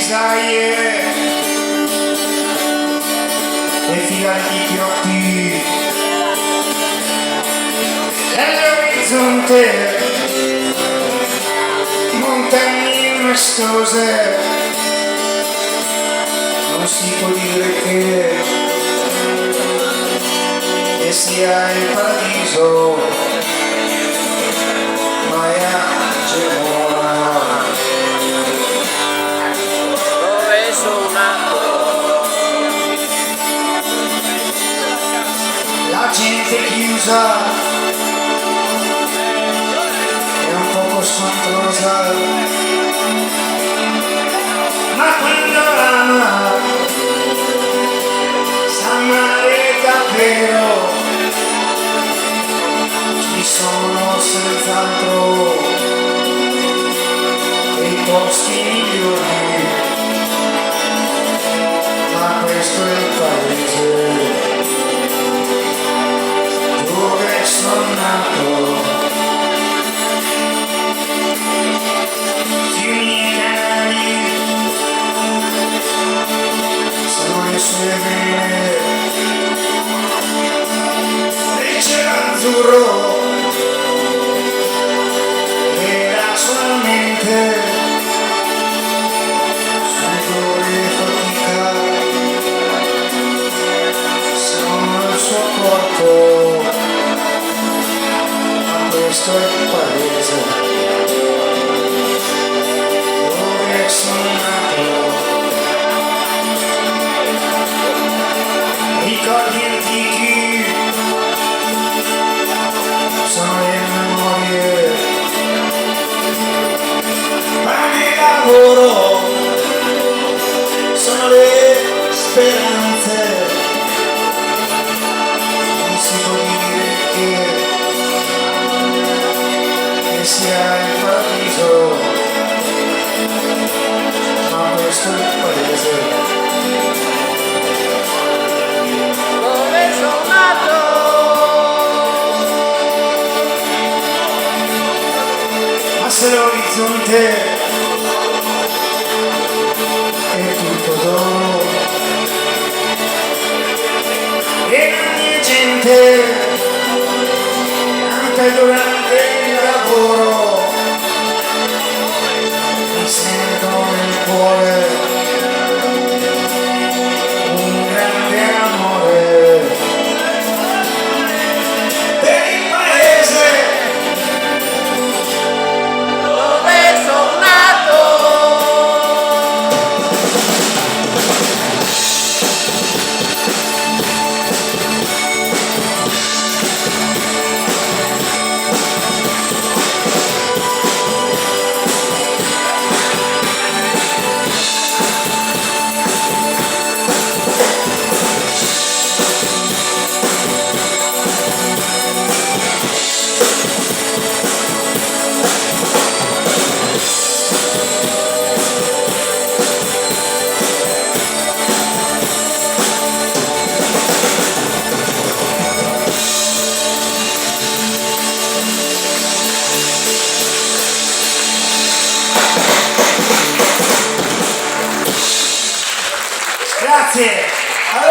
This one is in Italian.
cisaie e filare di chiotti nell'orizzonte, montagne maestose, non si può dire che sia il paradiso, ma è Gemona. Dove sono nato? La gente chiusa è un poco scontrosa, ma quando ama sa amare davvero. Ci sono senz'altro dei posti migliori, ma questo è il paese dove sono nato. I miei canali sono le sue vene, il cielo azzurro e la sua mente, sudore e fatica sono il suo corpo, ma questo è il paese dove sono nato. Ricordi antichi sono le memorie, pane e lavoro sono le speranze. Non si può dire che sia il paradiso, ma questo è il paese Dove sono nato? ma se l'orizzonte è tutto d'oro e ogni gente anche durante